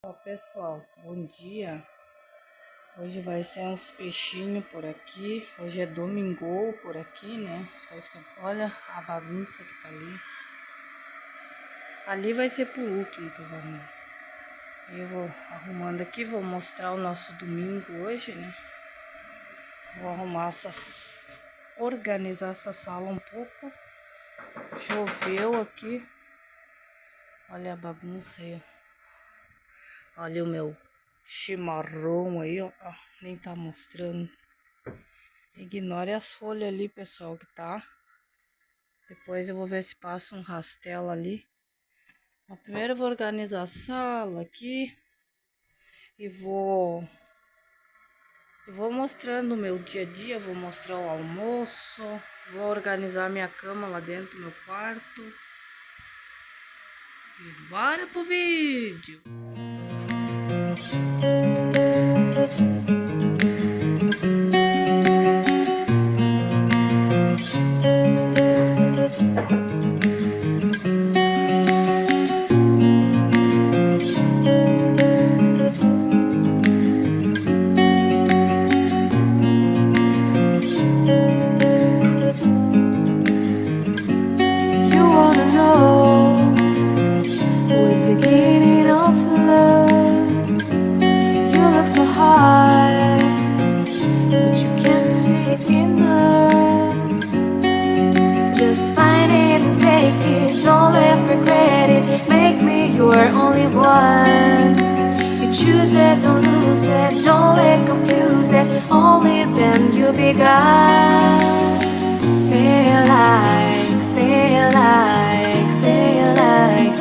Ó, pessoal, bom dia. Hoje vai ser uns peixinhos por aqui. Hoje é domingo por aqui, né? Olha a bagunça que tá ali. Ali vai ser por último que eu vou arrumar. Eu vou arrumando aqui, vou mostrar o nosso domingo hoje, né? Vou arrumar organizar essa sala um pouco. Choveu aqui. Olha a bagunça aí, ó. Olha o meu chimarrão aí, ó. Nem tá mostrando. Ignore as folhas ali, pessoal, que tá. Depois eu vou ver se passa um rastelo ali. Mas primeiro eu vou organizar a sala aqui. E vou mostrando o meu dia a dia. Vou mostrar o almoço. Vou organizar minha cama lá dentro do meu quarto. E bora pro vídeo! Don't live regret it, make me your only one. You choose it, don't lose it, don't let confuse it. Only then you begun. Feel like that. Feel like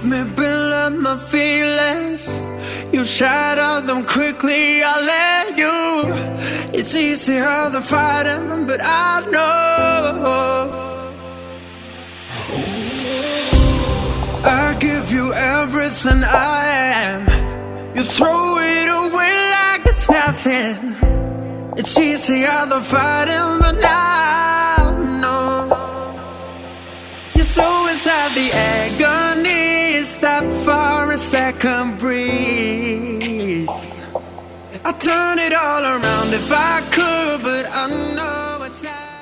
me build up my feelings. You shatter them quickly, I let you. It's easier than fighting, but I know I give you everything I am. You throw it away like it's nothing. It's easier than fighting, but now no. You're so inside the agony. Stop for a second, breathe. I'd turn it all around if I could, but I know it's not.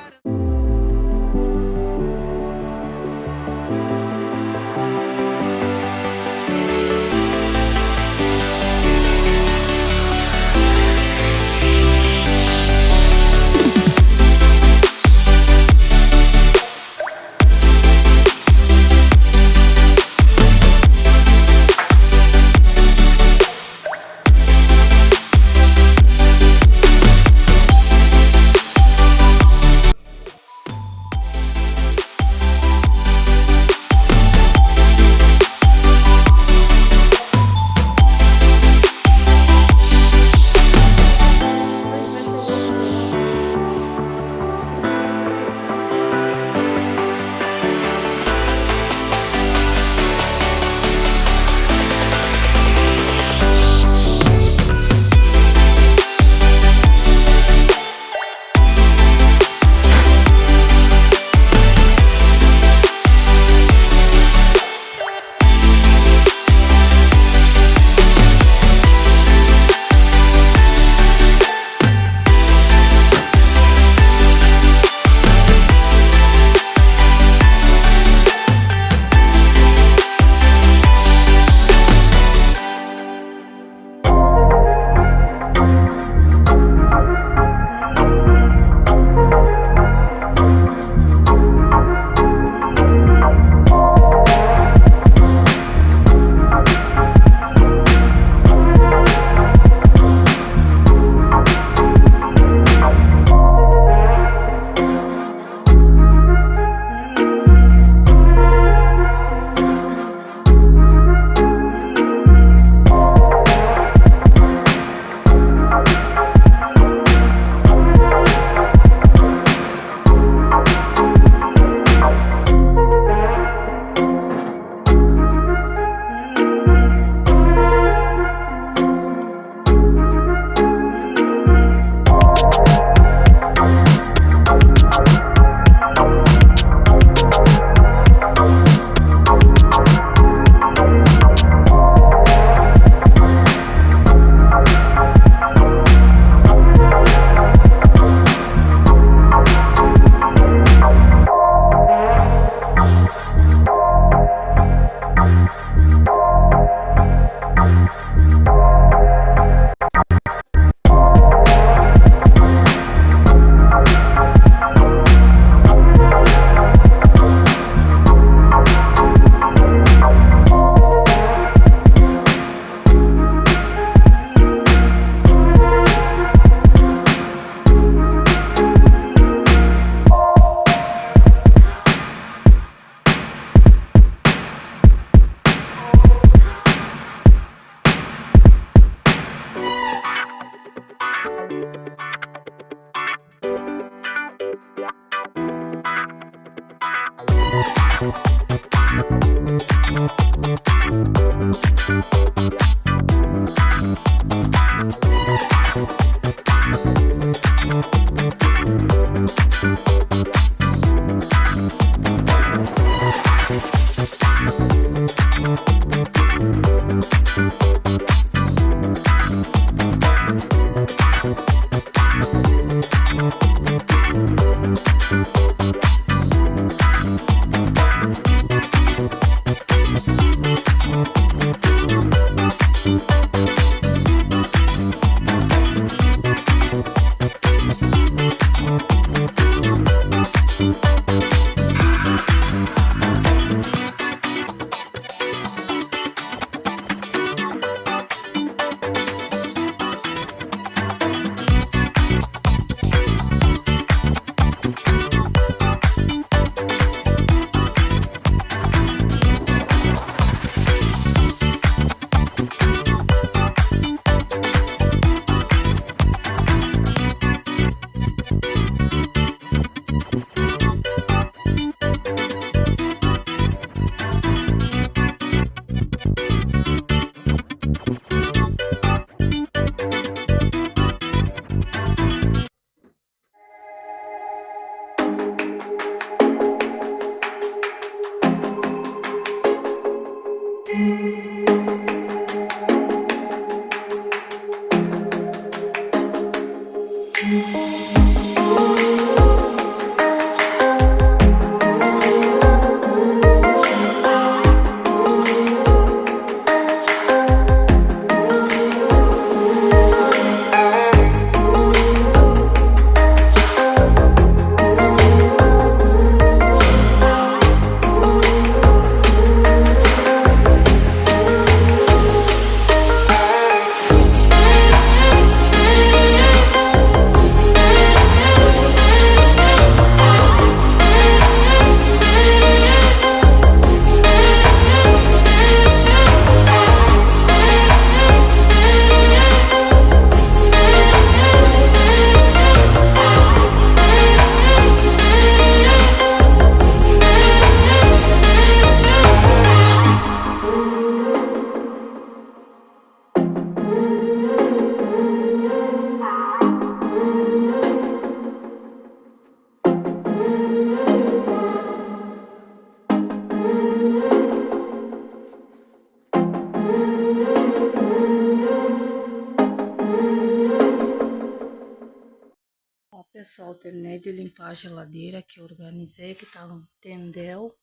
pessoal, terminei de limpar a geladeira que eu organizei, que tava um tendel.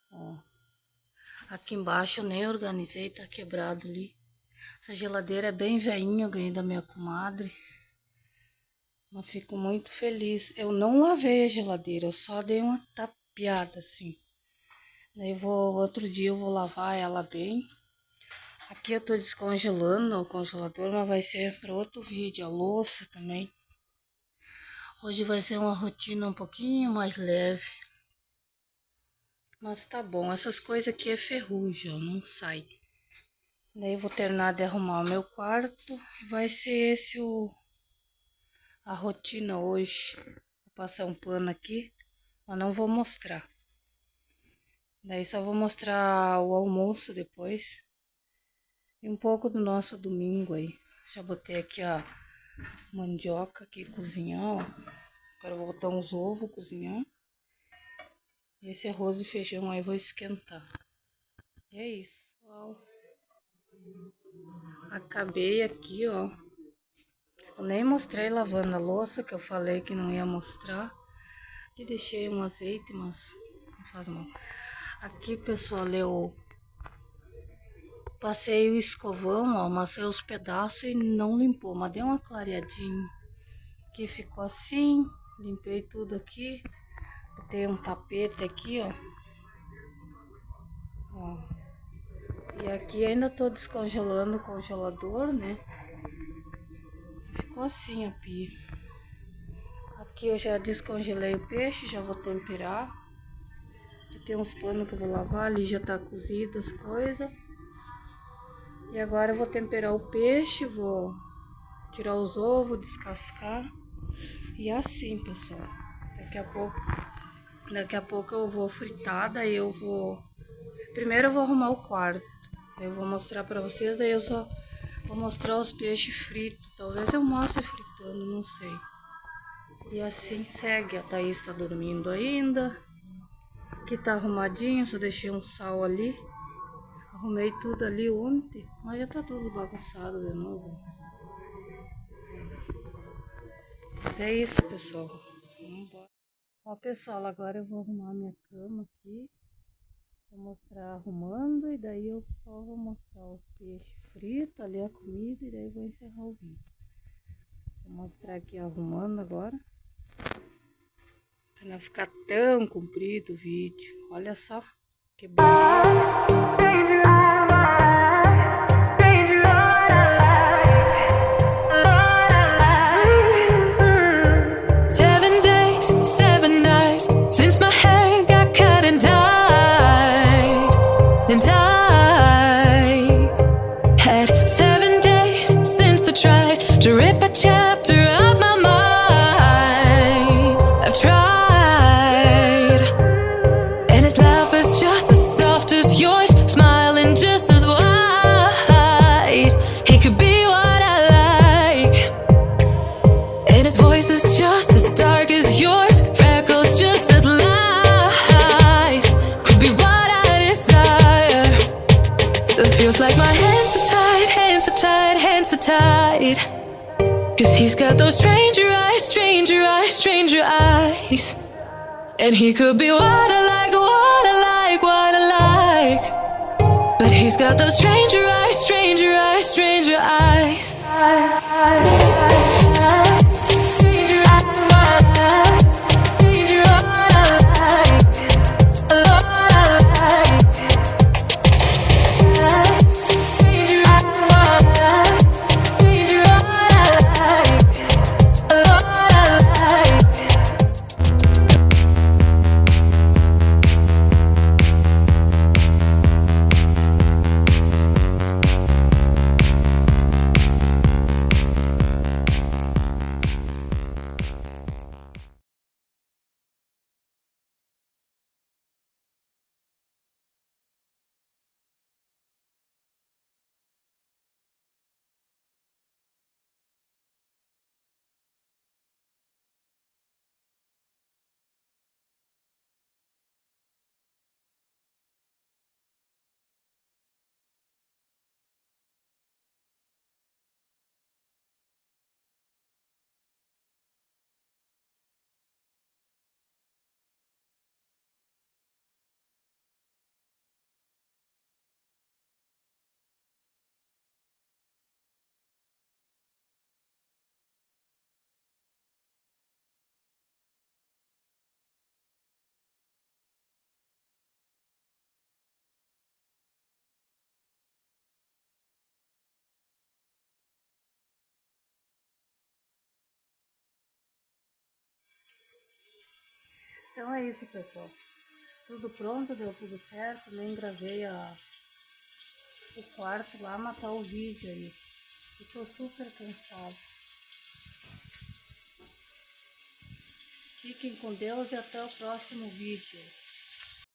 Ó, aqui embaixo eu nem organizei, tá quebrado ali. Essa geladeira é bem velhinha, eu ganhei da minha comadre. Mas fico muito feliz. Eu não lavei a geladeira, eu só dei uma tapeada assim. Daí outro dia eu vou lavar ela bem. Aqui eu tô descongelando o congelador, mas vai ser para outro vídeo. A louça também. Hoje vai ser uma rotina um pouquinho mais leve. Mas tá bom, essas coisas aqui é ferrugem, ó, não sai. Daí eu vou terminar de arrumar o meu quarto. Vai ser esse a rotina hoje. Vou passar um pano aqui, mas não vou mostrar. Daí só vou mostrar o almoço depois. E um pouco do nosso domingo aí. Já botei aqui a mandioca aqui cozinhar, ó. Agora eu vou botar uns ovos cozinhar. E esse arroz e feijão aí eu vou esquentar. E é isso. Acabei aqui, ó. Eu nem mostrei lavando a louça, que eu falei que não ia mostrar. Aqui deixei um azeite, mas não faz mal. Aqui, pessoal, eu passei o escovão, ó, amassei os pedaços e não limpou, mas deu uma clareadinha. Aqui ficou assim, limpei tudo aqui. Botei um tapete aqui, ó. E aqui ainda tô descongelando o congelador, né? Ficou assim a pia. Aqui eu já descongelei o peixe, já vou temperar. Aqui tem uns panos que eu vou lavar, ali já tá cozido as coisas. E agora eu vou temperar o peixe, vou tirar os ovos, descascar. E assim, pessoal. Daqui a pouco eu vou fritar, daí eu vou... Primeiro eu vou arrumar o quarto. Eu vou mostrar pra vocês, daí eu só vou mostrar os peixes fritos. Talvez eu mostre fritando, não sei. E assim segue. A Thaís tá dormindo ainda. Aqui tá arrumadinho, só deixei um sal ali. Arrumei tudo ali ontem, mas já tá tudo bagunçado de novo. Mas é isso, pessoal. Vamos embora. Ó, pessoal, agora eu vou arrumar minha cama aqui. Vou mostrar arrumando e daí eu só vou mostrar os peixes fritos, ali a comida e daí vou encerrar o vídeo. Vou mostrar aqui arrumando agora. Pra não ficar tão comprido o vídeo. Olha só que bom. Since my hair got cut and dyed, and I've had 7 days since I tried to rip a chapter out my mind. I've tried, and his laugh was just as soft as yours, smiling just as wide. He could be what I like, and his voice is just as dark as yours, freckles just as light. Could be what I desire. Still feels like my hands are tied, hands are tied, hands are tied. Cause he's got those stranger eyes, stranger eyes, stranger eyes. And he could be what I like, what I like, what I like. But he's got those stranger eyes, stranger eyes, stranger eyes. Então é isso, pessoal. Tudo pronto, deu tudo certo. Nem gravei o quarto lá, matar o vídeo aí. Eu tô super cansada. Fiquem com Deus e até o próximo vídeo.